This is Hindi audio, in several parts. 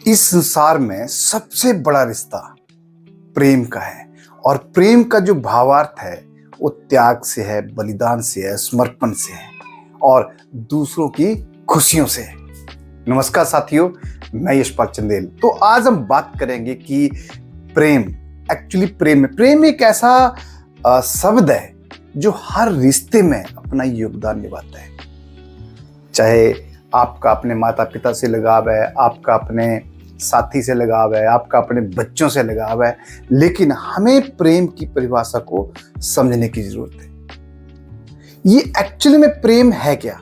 इस संसार में सबसे बड़ा रिश्ता प्रेम का है। और प्रेम का जो भावार्थ है वो त्याग से है, बलिदान से है, समर्पण से है और दूसरों की खुशियों से है। नमस्कार साथियों, मैं यशपाल चंदेल। तो आज हम बात करेंगे कि प्रेम, एक्चुअली प्रेम एक ऐसा शब्द है जो हर रिश्ते में अपना योगदान निभाता है। चाहे आपका अपने माता पिता से लगाव है, आपका अपने साथी से लगाव है, आपका अपने बच्चों से लगाव है, लेकिन हमें प्रेम की परिभाषा को समझने की जरूरत है। ये एक्चुअली में प्रेम है क्या?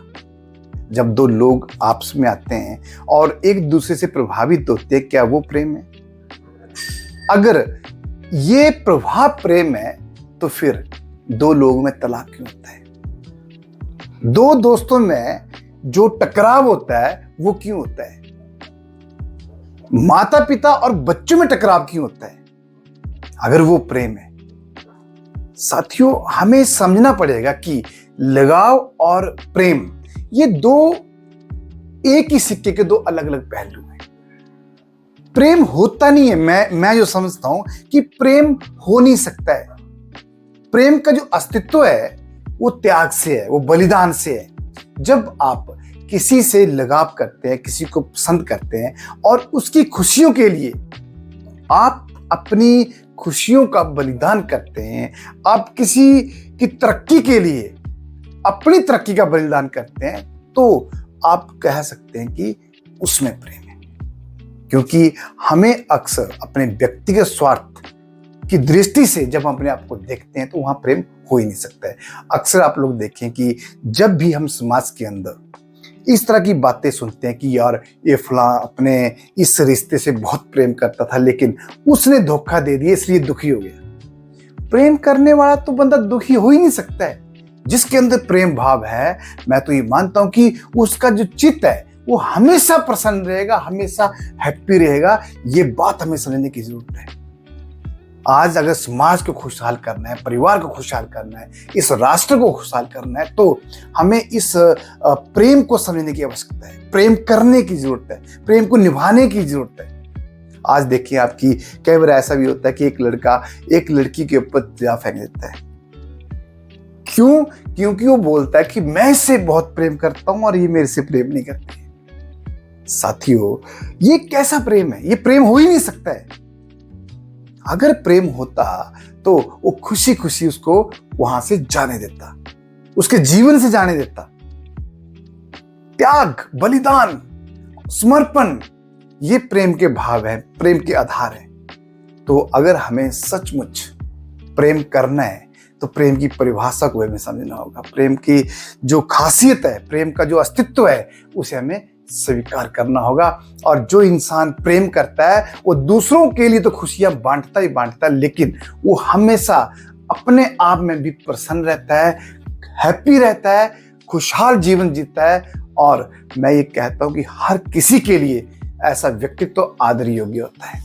जब दो लोग आपस में आते हैं और एक दूसरे से प्रभावित होते हैं, क्या वो प्रेम है? अगर ये प्रभाव प्रेम है तो फिर दो लोगों में तलाक क्यों होता है? दो दोस्तों में जो टकराव होता है वो क्यों होता है? माता पिता और बच्चों में टकराव क्यों होता है अगर वो प्रेम है? साथियों, हमें समझना पड़ेगा कि लगाव और प्रेम ये दो एक ही सिक्के के दो अलग अलग पहलू हैं। प्रेम होता नहीं है, मैं जो समझता हूं कि प्रेम हो नहीं सकता है। प्रेम का जो अस्तित्व है वो त्याग से है, वो बलिदान से है। जब आप किसी से लगाव करते हैं, किसी को पसंद करते हैं और उसकी खुशियों के लिए आप अपनी खुशियों का बलिदान करते हैं, आप किसी की तरक्की के लिए अपनी तरक्की का बलिदान करते हैं, तो आप कह सकते हैं कि उसमें प्रेम है। क्योंकि हमें अक्सर अपने व्यक्तिगत स्वार्थ की दृष्टि से जब हम अपने आप को देखते हैं तो वहां प्रेम हो ही नहीं सकता है। अक्सर आप लोग देखें कि जब भी हम समाज के अंदर इस तरह की बातें सुनते हैं कि यार ये फलां अपने इस रिश्ते से बहुत प्रेम करता था लेकिन उसने धोखा दे दिया इसलिए दुखी हो गया। प्रेम करने वाला तो बंदा दुखी हो ही नहीं सकता है। जिसके अंदर प्रेम भाव है, मैं तो ये मानता हूं कि उसका जो चित्त है वो हमेशा प्रसन्न रहेगा, हमेशा हैप्पी रहेगा। ये बात हमें समझने की जरूरत है। आज अगर समाज को खुशहाल करना है, परिवार को खुशहाल करना है, इस राष्ट्र को खुशहाल करना है, तो हमें इस प्रेम को समझने की आवश्यकता है। प्रेम करने की जरूरत है, प्रेम को निभाने की जरूरत है। आज देखिए आपकी कई बार ऐसा भी होता है कि एक लड़का एक लड़की के ऊपर तेजाब फेंक देता है। क्यों? क्योंकि वो बोलता है कि मैं इससे बहुत प्रेम करता हूं और ये मेरे से प्रेम नहीं करती है। साथियों, ये कैसा प्रेम है? ये प्रेम हो ही नहीं सकता है। अगर प्रेम होता तो वो खुशी खुशी उसको वहां से जाने देता, उसके जीवन से जाने देता। त्याग, बलिदान, समर्पण, ये प्रेम के भाव है, प्रेम के आधार है। तो अगर हमें सचमुच प्रेम करना है तो प्रेम की परिभाषा को हमें समझना होगा। प्रेम की जो खासियत है, प्रेम का जो अस्तित्व है, उसे हमें स्वीकार करना होगा। और जो इंसान प्रेम करता है वो दूसरों के लिए तो खुशियां बांटता ही बांटता है, लेकिन वो हमेशा अपने आप में भी प्रसन्न रहता है, हैप्पी रहता है, खुशहाल जीवन जीता है। और मैं ये कहता हूं कि हर किसी के लिए ऐसा व्यक्तित्व आदर योग्य होता है।